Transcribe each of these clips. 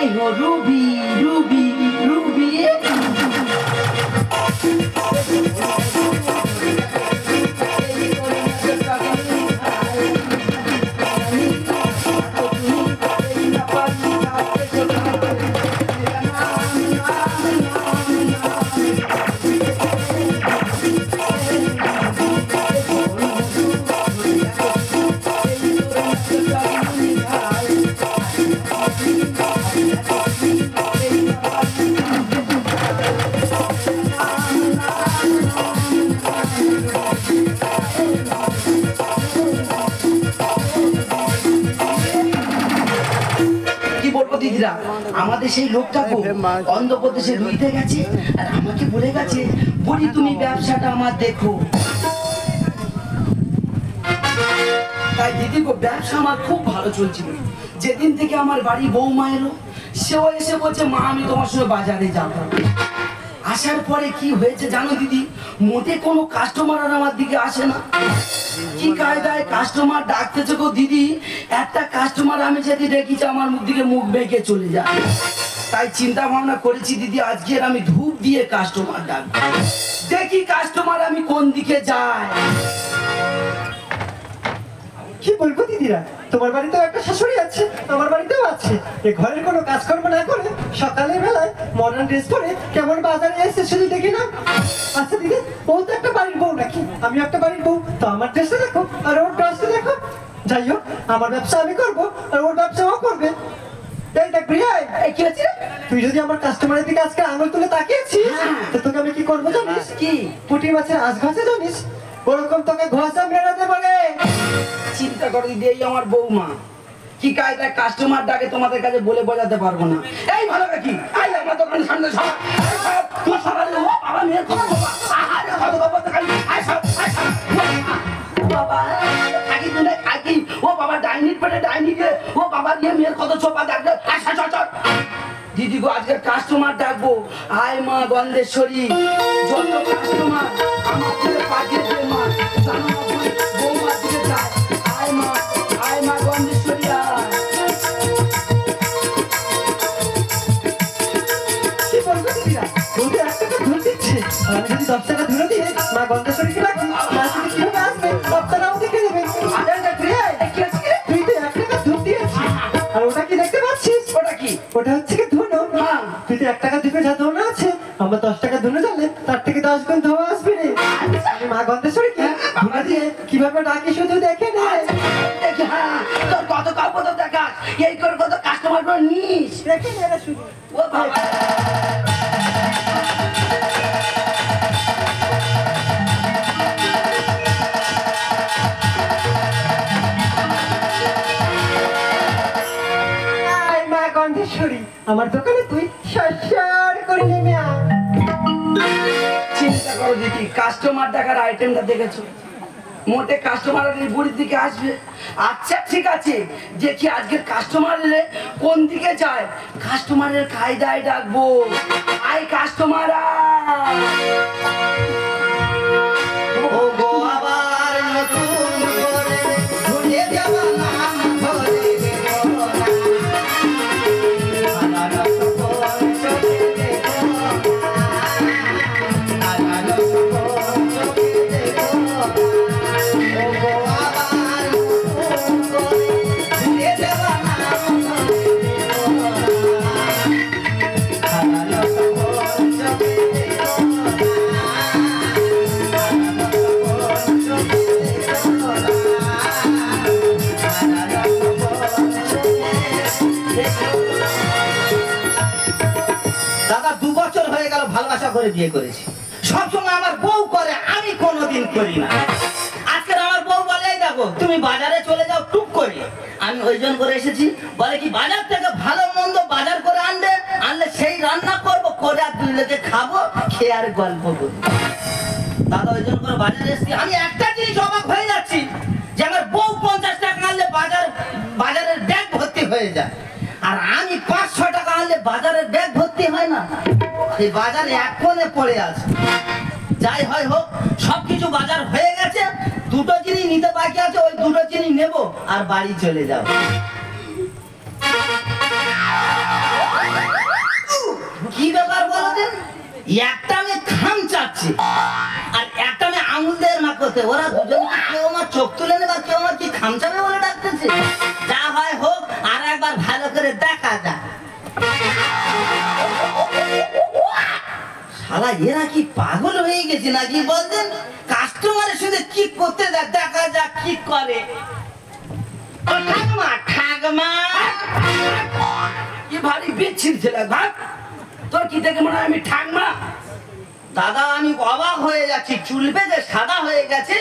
मैं हूँ Ruby Ruby Ruby. আমাদের সেই লোকটা অন্ধ্রপ্রদেশে রইতে গেছে আর আমাকে বলে গেছে বুড়ি তুমি ব্যবসাটা আমার দেখো। তাই দিদি গো ব্যবসা আমার খুব ভালো চলছিল। যেদিন থেকে আমার বাড়ি বৌমা এলো সেও এসে বলছে মা আমি তোমার সঙ্গে বাজারে যাবো। আসার পরে কি হয়েছে জানো দিদি, মোটে কোনো কাস্টমার আর আমার দিকে আসে না। কি কায়দায় কাস্টমার ডাকতেছে গো দিদি, একটা কাস্টমার আমি যদি দেখেছি আমার মুখ দিকে মুখ বেঁকে চলে যায়। তাই চিন্তা ভাবনা করেছি দিদি আজকের আমি ধূপ দিয়ে কাস্টমার ডাকবো, দেখি কাস্টমার আমি কোন দিকে যায়। কি বলবো দিদিরা, তোমার বাড়িতেও একটা শাশুড়ি আছে, আমার বাড়িতেও আছে। এই ঘরের কোনো কাজকর্ম না করে সকালের বেলায় মডার্ন ড্রেস পরে কেমন বাজারে এসে শুধু দেখি না। আচ্ছা দিদি, ও তো একটা বাড়ির বউ নাকি, আমি একটা বাড়ির বউ, তো আমার ড্রেসটা দেখো আর ওর ড্রেসটা দেখো। যাই হোক, আমার ব্যবসা আমি করবো আর ওর ব্যবসা ও করবে। এই দেখ প্রিয়া, কি হচ্ছে, তুই যদি আমার কাস্টমারের দিকে আজকে আঙুল তুলে তাকিয়েছিস তো তোকে আমি কি করবো জানিস? কি? পুঁটি মাছের আঁশ ঘাসে জানিস, ওরকম তোকে ঘষা মেরাতে পারে। চিন্তা করো দিদি, এই আমার বৌমা কি কায়দায় কাস্টমার ডাকে তোমাদের কাছে বলে বোঝাতে পারবো না। এই ভালো কাকি, আই আমার দোকানের সামনে সব তুই সকালে ও বাবা মেয়ের কথা বাবা আরে কত বাবা কাকি আই সব বাবা কাকি তুমি কাকি ও বাবা ডাইনিট পেটে ডাইনিটে ও বাবা দিয়ে মেয়ের কত ছোপা ডাকলে আচ্ছা চল দিদি গো আজকে কাস্টমার ডাকবো। আয় মা গন্ধেশ্বরী, যত কাস্টমার আমার দিকে পাঠিয়ে দে মা, জানো না বৌমার দিকে যায়। আয় মা গন্ধেশ্বরী আয়। কি বলবো দিদিরা, বলতে 1 টাকা ধরে দিচ্ছে, আর আমি যদি 10 টাকা ধরে দিয়ে মা গন্ধেশ্বরীকে রাখি, মা যদি কিভাবে আসবে আপনারাও দেখে নেবেন। তুই তো 1 টাকা ধরে দিয়েছিস, আর ওটা কি দেখতে পাচ্ছিস? ওটা কি? ওটা হচ্ছে কি ধুনো। তুই তো 1 টাকা ধুবে যা ধুনো আছে, আমার 10 টাকা ধুনো জানলে তার থেকে 10 গুণ ধোয়া আসবে রে। আমি মা গন্ধেশ্বরীকে ধুনা দিয়ে কিভাবে ডাকি শুধু দেখে নে। তোর কত কাপড় তো দেখাস, এই করে কত কাস্টমার গুলো নিস দেখে নে রে শুধু। ও বাবা আমার দোকানে তুই সর করে নেমে আয়। চিন্তা করো দেখি, কাস্টমার দেখার আইটেমটা দেখেছো, মোটে কাস্টমার বুড়ির দিকে আসবে। আচ্ছা ঠিক আছে, দেখি আজকের কাস্টমার এলে কোন দিকে যায়, কাস্টমারের কায়দায় ডাকবো। আই কাস্টমার ও গো আবার নতুন করে ভুলে যাবা না ধরে করে বিয়ে করেছি, সবসময় আমার বউ করে, আমি কোনোদিন করি না। আজকে আমার বউ বলে দেখো তুমি বাজারে চলে যাও টুক করে, আমি ওই জন্য করে এসেছি। বলে কি বাজার থেকে ভালো মন্দ বাজার করে আনলে সেই রান্না করবো, করে আর 2 লোকে খাবো, খেয়ে আর গল্প করবো। দাদা ওই জন্য করে বাজারে এসেছি। আমি একটা জিনিস অবাক হয়ে যাচ্ছি যে আমার বউ 50 টাকা আনলে বাজারের ব্যাগ ভর্তি হয়ে যায়, আর আমি 500 টাকা আনলে বাজারের ব্যাগ ভর্তি হয় না। এই বাজারে এক কোণে পড়ে আছে। যাই হয় হোক, সবকিছু বাজার হয়ে গেছে, 2টো জিনিস নিতে বাকি আছে, ওই 2টো জিনিস নেবো আর বাড়ি চলে যাবো। একটা আমি খাম চাচ্ছি আর একটা আমি আঙুল দিয়ে মাখতে, ওরা দুজন কেউ আমার চোখ তুলে নেবে, কেউ আমার কি খামচাবে বলে ডাকতেছে। যা হয় হোক, আর একবার ভালো করে দেখা যাক। শালা এরা কি পাগল হয়ে গেছে নাকি বলতেন? কাস্টমারের সাথে কি করতে দেয়, দেখা যাক কি করে। ও ঠাকমা, ঠাকমা কি ভারী বিচ্ছির ছেলে ভাগ। তোর কি দেখে মনে হয় আমি ঠাকমা? দাদা আমি অবাক হয়ে যাচ্ছি, চুল বেঁধে সাদা হয়ে গেছে,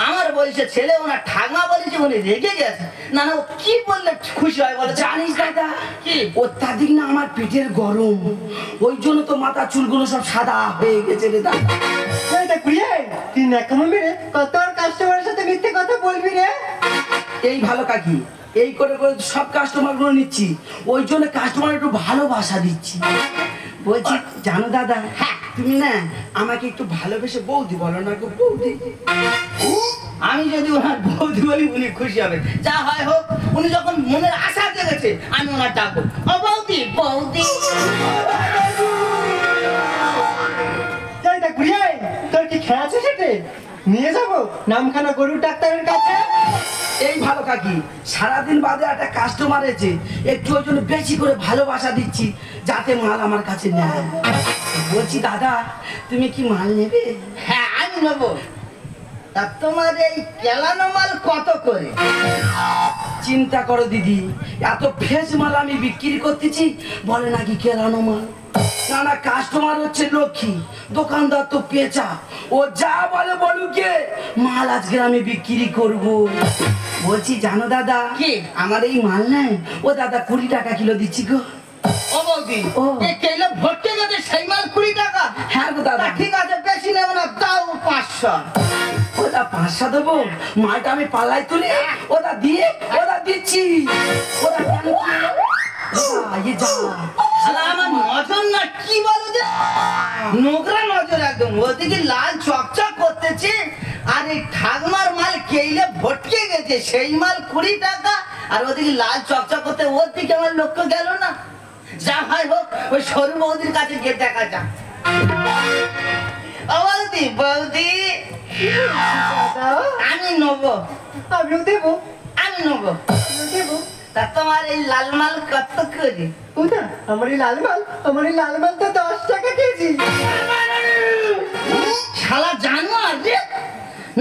আমার বয়সে ছেলে ওনার ঠাকমা বলেছে, উনি রেগে গেছে। না না, ও কি বললে খুশি হয় বলে? জানিস দাদা কি? অত্যাধিক না আমার পেটের গরম, ওই জন্য তো মাথা চুলগুলো সব সাদা হয়ে গেছে রে দাদা। এটা কুড়িয়ে তুই ন্যাকামো মেরে কত আর কাস্টমারের সাথে মিথ্যে কথা বলবি রে? এই ভালো কাকি, এই করে করে সব কাস্টমার গুলো নিচ্ছি, ওই জন্য কাস্টমার একটু ভালোবাসা দিচ্ছি। বলছি জানো দাদা, হ্যাঁ তুমি না আমাকে একটু ভালোবেসে বৌদি বলো না গো বৌদি। আমি যদি ওনার বৌদি বলি উনি খুশি হবে। যা হয় হোক, উনি যখন মনের আশা জেগেছে আমি ওনার ডাকবো, ও বৌদি বৌদি। এটা কুড়িয়ে তোর কি খেয়া আছে সেটে? নিয়ে যাবো নামখানা গরুর ডাক্তারের কাছে। এই ভালো কাকি, সারাদিন বাদে একটা কাস্টমার এসে একটু ওই জন্য বেশি করে ভালোবাসা দিচ্ছি যাতে মাল আমার কাছে নেয়। বলছি দাদা তুমি কি মাল নেবে? হ্যাঁ আমি নেবো। তা তোমার এই কেলানো মাল কত করে? চিন্তা করো দিদি, এত ফ্রেশ মাল আমি বিক্রি করতেছি, বলে নাকি কেলানো মাল। না না, কাস্টমার হচ্ছে লক্ষ্মী, দোকানদার তো পেঁচা, ও যা বলে বলুক গে, মাল আজকে আমি বিক্রি করব। বলছি জানো দাদা কি? আমার এই মাল নেই ও দাদা 20 টাকা কিলো দিচ্ছি গো। ও বৌদি, ও। এই কেলে ভর্তি গেছে সেই মাল 20 টাকা? হ্যাঁ গো দাদা। তা ঠিক আছে, বেশি নেবো না, তাও 500। ওটা 500 দেবো, মালটা আমি পাল্লাই তুলে ওটা দিয়ে ওটা দিচ্ছি। ওটা কেন কি? ওটা, ইয়ে যা। শালা আমার নজর না কি বলো যে, নোংরা নজর একদম। ওদিকে লাল চকচক করতেছে আর এই ঠাকমার মাল কেইলে ভটকে গেছে সেই মাল 20 টাকা, আর ওদিকে লাল চকচক করতে, ওর দিকে আমার লক্ষ্য গেল না। যা হয় হোক, ওই সরু বৌদির কাছে গিয়ে দেখা যাক। ও বৌদি বৌদি, দাদা আমি নেবো, আমিও দেবো, আমি নেবো। আমিও দেবো। তা তোমার এই লাল মাল কত করে? ওটা আমার এই লাল মাল, আমার এই লাল মাল তো 10 টাকা কেজি। শালা জানোয়ার রে,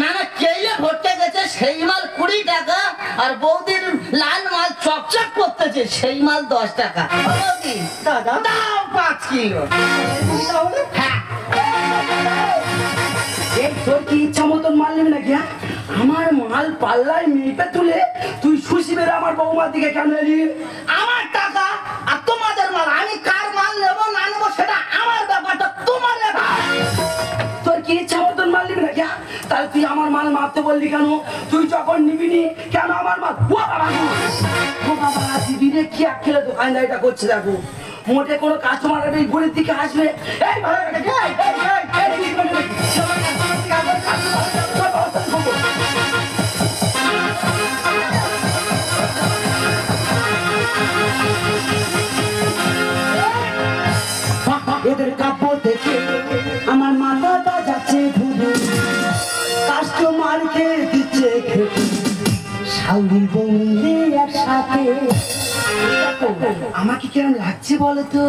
না না কেইলে ভর্তি গেছে সেই মাল 20 টাকা, আর বৌদির লাল মাল চকচক করতেছে সেই মাল 10 টাকা। ও বৌদি দাদা দাও 5 কিলো। তাহলে হ্যাঁ এই তোর কি ইচ্ছা মতন মাল নেবে নাকি? হ্যাঁ, আমার মাল পাল্লায় মেপে তুলে তুই সুশি বেড়ে আমার বৌমার দিকে কেন এলি? আমার টাকা আর তোমাদের মাল, আমি কার মাল নেবো না নেবো সেটা আমার ব্যাপারটা, তোমার ব্যাপার। তোর কি ইচ্ছা মতন মাল নিবি নাকি? হ্যাঁ? তাহলে তুই আমার মাল মাপতে বললি কেন? তুই যখন নিবি নি কেন আমার মাল? ও বাবা গো! ও বাবা, দিদি রে কি আখেলে দোকানদারিটা করছে দেখো। মোটে কোনো কাস্টমার এই ঘুরের দিকে আসবে, এই ভালো করে, এই, কি করে দেখি? আমার customer দিকে আসবে, সব ব্যবস্থা করবো। এদের কাপড় দেখে আমার মাথাটা যাচ্ছে ঘুরে, কাস্টমারকে দিচ্ছে খেতে, শালি বন্ধে একসাথে। আমাকে কেমন লাগছে বলো তো?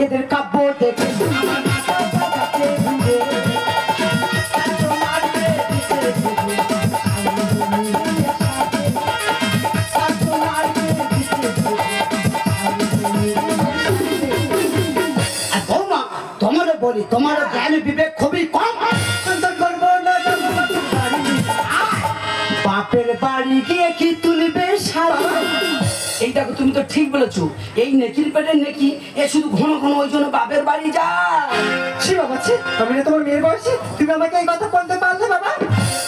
এদের কাপড় দেখে আমার মাথাটা যাচ্ছে ঘুরে, কাস্টমারকে দিচ্ছে খেতে, শালি বন্ধে একসাথে, কাস্টমারকে দিচ্ছে খেতে, শালি বন্ধে একসাথে। বৌমা তোমার বলি, তোমার জ্ঞান বিবেক খুবই কম। সন্তান করবো না বাপের বাড়ি গিয়ে কি তুলবে শাড়ি? এই দেখো তুমি তো ঠিক বলেছো, এই নেকির পেটে নেকি, এ শুধু ঘন ঘন ওই জন্য বাপের বাড়ি যায়। শিবা বাচ্চি, আমি না তোমার মেয়ের বয়সী, তুমি আমাকে এই কথা বলতে পারলে বাবা?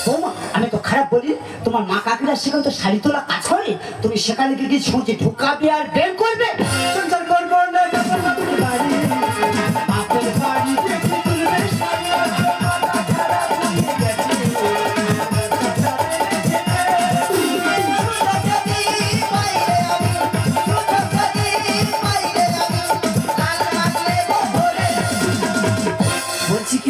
বৌমা আমি তো খারাপ বলি, তোমার মা কাকিরা সেখানে তো শাড়ি তোলা কাজ করে, তুমি সেখানে গিয়ে সূর্যে ঢুকাবে আর বের করবে। সংসার করবো না বাড়ি, বাপের বাড়ি দেখে তুলবে শাড়ি, মাথা খারাপ হয়ে গেছে।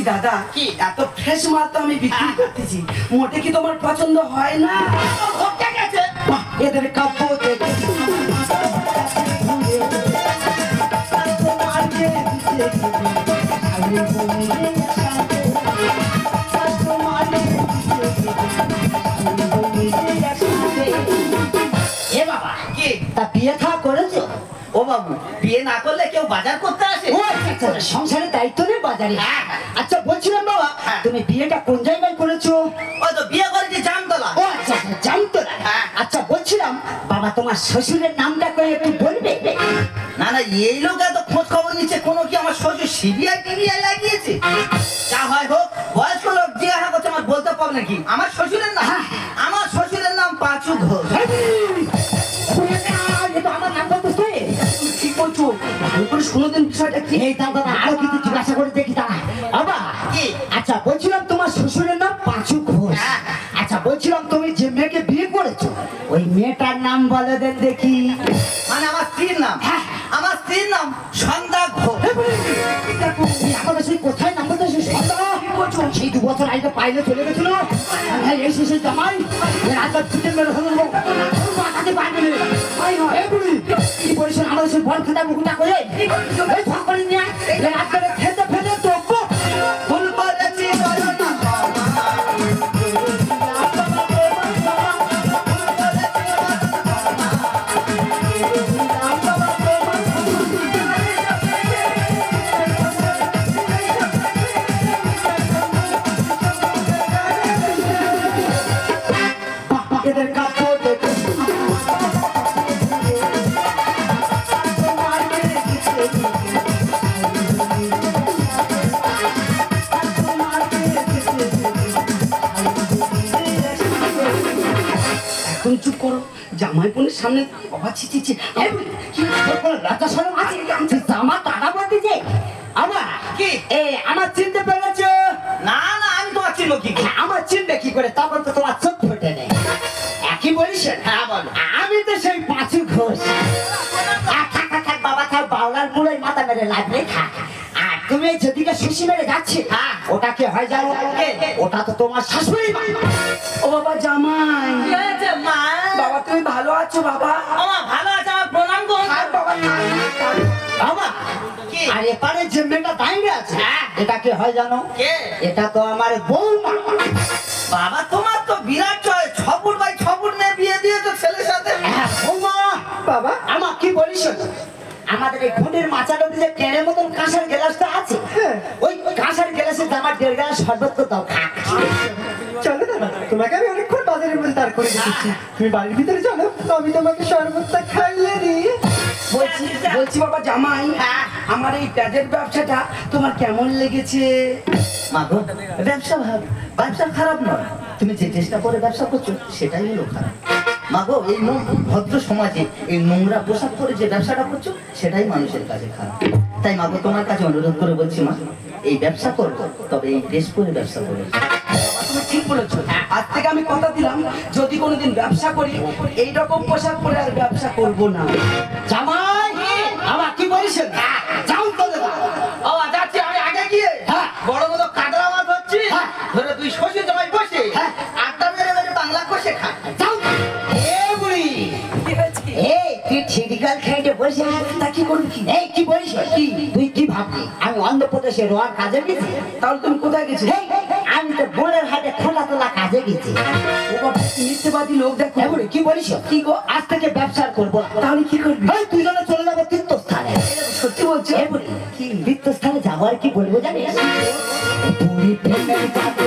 দাদা কি? এত ফ্রেশ মাল তো আমি বিক্রি করতেছি, মোটে কি তোমার পছন্দ হয় না? ভোগটা গেছে। বাহ, এদের কাব্য দেখে এ বাবা, কি? তা বিয়ে খাওয়া করেছো? ও বাবু, বিয়ে না করলে কেউ বাজার করতে আসে? ও আচ্ছা, আচ্ছা, সংসারের দায়িত্ব নেই বাজারে। হ্যাঁ। আচ্ছা বলছিলাম বাবা, হ্যাঁ। তুমি বিয়েটা কোন জায়গায় করেছো? ওই তো বিয়ে করেছি জামতলা। ও আচ্ছা, আচ্ছা, জানতো না। হ্যাঁ। আচ্ছা বলছিলাম বাবা, তোমার শ্বশুরের নামটা করে একটু বলবে? না না, এই লোক এত খোঁজ খবর নিচ্ছে, কোনো কি আমার শ্বশুর সিবিআই টিবিআই লাগিয়েছে? যা হয় হোক, বয়স্ক লোক জিজ্ঞাসা করছে, আমার বলতে পারবে নাকি আমার শ্বশুরের নাম? আমার শ্বশুরের নাম পাঁচু ঘোষ। এটা আমার নাম বলতেছ তুই? কি বলছো? ভালো করে শুনে দিন বিষয়টা কি। এই দাও দাদা, আরো কিছু জিজ্ঞাসা করে দেখি দাঁড়া। বাবা, কি? আচ্ছা বলছিলাম তোমার শ্বশুরের নাম পাঁচু ঘোষ। হ্যাঁ। আচ্ছা বলছিলাম তুমি যে মেয়েকে বিয়ে করেছো, ওই মেয়েটার নাম বলে দেন দেখি। মানে আমার স্ত্রীর নাম? হ্যাঁ। আমার স্ত্রীর নাম সন্ধ্যা ঘোষ। দেখো, তুমি আমাদের সেই কোথায় নাম বলতেছো? কি বলছো? সেই 2 বছর আগে পাইলে চলে গেছিল। হ্যাঁ, এই শেষে জামাই রাজা ছুটে মেরে হলো মাথাতে পারবে না। এই বুড়ি, কি বলছেন আমাদের সেই বল খাতা মুখটা করে এই ভাগ করে নিয়ে আয়। এই রাজকে খেতে ফেলে তো ভুল করেছি বলো না। এদের কাপড় দেখে এখন চুপ করো, জামাই বোনের সামনে বাবা ছিচিছে। কি রাজা সরম আছে? জামা টাকা বলতে যে আমার কি? এ আমার চিনতে পেরেছো? না না, আমি তোমার চিনব কি করে? আমার চিনবে কি করে? তখন তো তোমার চোখ ফোটে নেই। একই বলিস? হ্যাঁ বলো। আমি তো সেই পাঁচু ঘোষ। থাক থাক থাক বাবা, থাক বাউলার মুড়োয় মাথা মেরে লাগলে থাক। আর তুমি যেদিকে শুষি মেরে যাচ্ছি, হ্যাঁ। ওটাকে হয় জানো? ওটা তো তোমার শাশুড়ি মা। ও বাবা জামাই, কি হয়েছে মা? বাবা তুমি ভালো আছো বাবা? আমার ভালো আছে, আমার প্রণাম গো। আর বাবা বাবা, কি? আর এপারে যে মেয়েটা দাঁড়িয়ে আছে, হ্যাঁ। এটাকে হয় জানো? কে? এটা তো আমার বৌমা। বাবা, তোমার তো বিরাট চয়, 6 ফুট বাই 6 ফুট মেয়ে বিয়ে দিয়েছো ছেলের সাথে। হ্যাঁ, বৌমা। বাবা আমার কি বলিস? আমাদের এই ঘুটের মাচার মধ্যে যে কেড়ে মতন কাঁসার গ্লাসটা আছে, হ্যাঁ। ওই কাঁসার গ্লাসে আমার 1.5 গ্লাস শরবত তো দাও, খা। চলো দাদা, তোমাকে আমি অনেকক্ষণ বাজারের মধ্যে দাঁড় করে রেখেছি। তুমি বাড়ির ভিতরে চলো, আমি তোমাকে শরবতটা খাইয়ে দিই। বলছি বলছি বাবা জামাই, হ্যাঁ। আমার এই প্যাডের ব্যবসাটা তোমার কেমন লেগেছে? মা গো, ব্যবসা খারাপ নয়, তুমি যে চেষ্টা করে ব্যবসা করছো সেটাই হলো খারাপ। মা গো, এই ভদ্র সমাজে এই নোংরা পোশাক পরে যে ব্যবসাটা করছো সেটাই মানুষের কাছে খারাপ। তাই মা গো, তোমার কাছে অনুরোধ করে বলছি মা, এই ব্যবসা করবো তবে এই ড্রেস পরে ব্যবসা করবো। তুমি ঠিক বলেছো। আজ থেকে আমি কথা দিলাম, যদি কোনোদিন ব্যবসা করি এইরকম পোশাক পরে আর ব্যবসা করব না। জামাই, আমার কি বলিস? যাও তো দাদা। ও যাচ্ছি আমি আগে গিয়ে। হ্যাঁ। বড় বড় কাতলা মাছ হচ্ছে, হ্যাঁ। ধরে তুই শ্বশুর জামাই বসে হ্যাঁ। আড্ডা মেরে মেরে বাংলা কষে খা। যাও। এ বুড়ি, এই তুই ঠিকগাল খাইতে বসে আছিস, তা কি করবি? এই কি বলিস? কি তুই কি ভাবলি আমি অন্ধ্রপ্রদেশে রোয়ার কাজে গেছি? তাহলে তুমি কোথায় গেছিলে? এই, আমি তো বোনের হাতে খোলা তোলা কাজে গেছি। ও বাবা, মিথ্যেবাদী লোক দেখো। এ বুড়ি, কি বলিস? কি গো? আজ থেকে ব্যবসা করবো না। তাহলে কি করবি? এই, তুই যেন চলে যাবো তীর্থস্থানে। সত্যি বলছো? এ বুড়ি, কি তীর্থস্থানে যাবো আর কি বলবো জানিস? বুড়ি প্রেমের কাছে